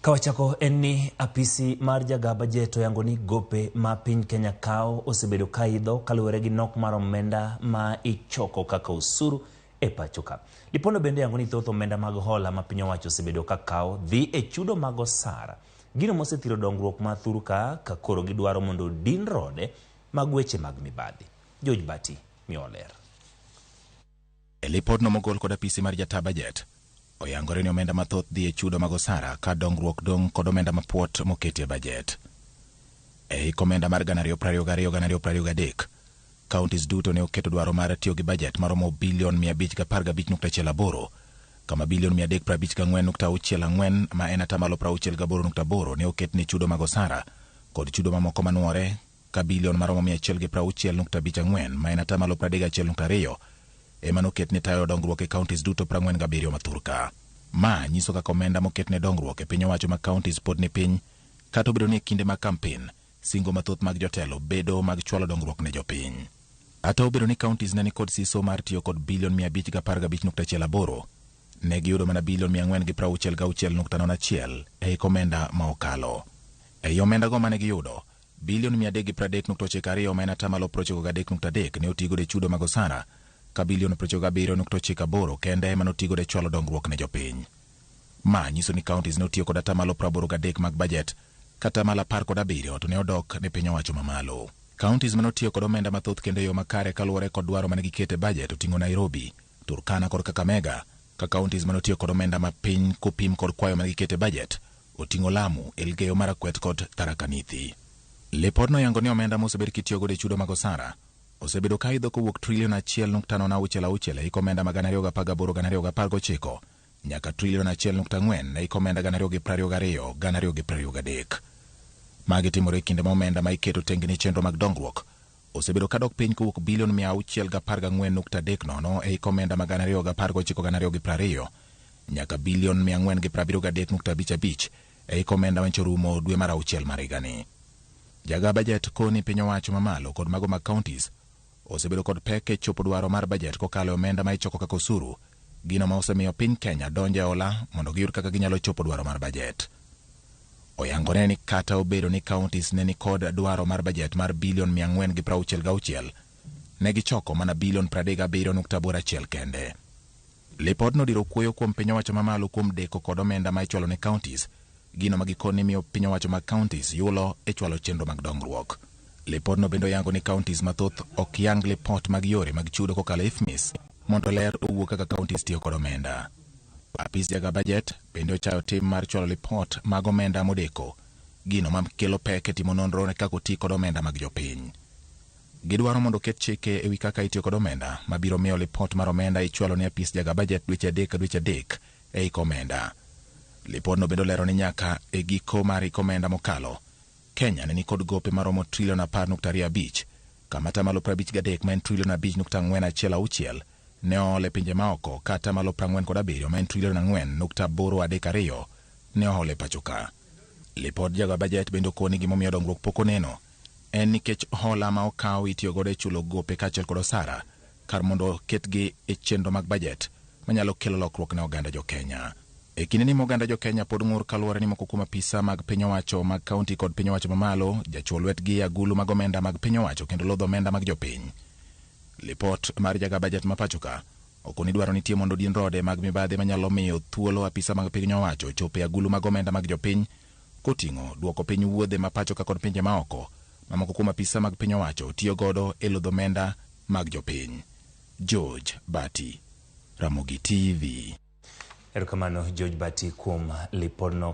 Kawachako enni apisi mar jagaba jeto yango ni gope ma piny Kenya kao osebedo kaidho kaluwore gi nok mar omenda ma ichoko kaka usuru e pachoka. Lipono bende yango ni thoth omenda mag hola ma piny owacho osebedo kakao dhi e chudo mag osara. Gino mosethiro dongruok ma thuru ka koro gidwaro mondo din rode mag weche mag mibadhi. George Bati mioler. E lipodno mogol kod apisi mar jata bajet oyangore ni omenda mathoth dhi e chudo mag osara ka dongruok dong kod omenda mapuot moketi e bajet. E omenda mar 2022-2023, counties duto ne oketo dwaro mar tiyo gi bajet maromo bilion 515.8, kama bilion 354.64 ma en atamalo 68.8 ne oket ni chudo mag osara kod chudo mamoko manuore ka bilion maromo 160.54 ma en atamalo 31.2 ema noket ni tayo dongruok e counties duto 47 mathurka. Ma nyiso kaka omenda moket ne dongruok e piny owacho ma counties pod ni piny, kata obedo ni kinde mag kampen singo mathoth mag jotelo bedo mag chwalo dongruok ne jopiny. Kata obedo ni counties ne ni kod siso mar tiyo kod bilion 515.8, ne giyudo mana bilion 466.01 e omenda ma okalo. E omenda go mane giyudo, bilion 330.92 ma en atamalo 93.3 ne otigo de chudo mag osara, ka bilion 97.98 kende ema notigo de chwalo dongruok ne jopiny. Ma nyiso ni counties ne otiyo kod atamalo 83 mag bajet, kata mala 17 to ne odok ne piny owacho mamalo. Counties mane otiyo kod omenda mathoth kendo yo makare kaluwore kod dwaro mane gikete bajet oting'o Nairobi, Turkana kod Kakamega, ka counties mane otiyo kod omenda mapiny kopim kod kwayo mane gikete bajet oting'o Lamu, Elgeyo Marakwet kod Tharaka Nithi. Lipodno yango ni omenda mosebed kitiyo go de chudo mag osara osebedo kaidho kowuok trilion 1.66 e omenda mag 2018-2019 nyaka trilion 1.4 e omenda 2022-2023. Magi timore kinde ma omenda ma iketo tenge ni chenro mag dongruok osebedo kadok piny kowuok bilion 614.30 e omenda mag 2019-2020 nyaka bilion 473.55 e omenda ma chorumo dwe mar auchiel mar higani. Jaga bajet koni piny owacho mamalo kod mago mag counties osebedo kod pek e chopo dwaro mar bajet kokalo omenda ma ichoko kaka osuru, gino ma osemiyo piny Kenya donjo e hola mondo giyud kaka ginyalo chopo dwaro mar bajet. Oyangore ni kata obedo ni counties ne ni kod dwaro mar bajet mar bilion 466, ne gichoko mana bilion 37.81 kende. Lipodno diro kuoyo kuom piny owacho mamalo kuom deko kod omenda ma ichwalo ne counties, gino magikoni miyo piny owacho mag counties yulo e chwalo chenro mag dongruok. Lipodno bendo yango ni counties mathoth ok yang lipot mag yore mag chudo kokalo IFMIS mondo ler owuok kaka counties tiyo kod omenda. Apis jaga bajet bende ochayo tim mar chwalo lipot mag omenda modeko, gino ma kelo pek e timo nonro ne kaka oti kod omenda mag jopiny. Gidwaro mondo ket chike ewi kaka itiyo kod omenda mabiro miyo lipot mar omenda ichwalo ne apis jaga bajet dweche adek e omenda. Lipodno bendo lero ni nyaka e giko mar omenda mokalo, Kenya ne ni kod gope maromo trilion 10.5, kama atamalo 53 ma en trilion 5.416 ne oole pinje maoko, kata malo 47 ma en trilion 4.832 ne oole pachoka. Lipod jaga bajet bendo koni gimomiyo dongruok pok oneno en nikech hola ma okaw itiyo godo e chulo gope kaachiel kod osara kar mondo ketgi e chenro mag bajet manyalo kelo lokruok ne oganda jo Kenya. E kinde ni oganda jo Kenya pod ng'ur kaluwore ni moko kuom apisa mag piny owacho mag kaunti kod piny owacho mamalo jachuo lwetgi agulu mag omenda mag piny owacho kendo lodho omenda mag jopiny. Lipot mar jaga bajet ma pachoka okoni dwaro nitie mondo din rode mag mibadhi manyalo miyo thuolo apisa mag piny owacho chope agulu mag omenda mag jopiny, koting'o duoko piny wuodhe ma pachoka kod pinje maoko ma moko kuom apisa mag piny owacho tiyo godo e lodho omenda mag jopiny. George Bati, Ramogi TV. Erokamano George Bati kuom lipodno.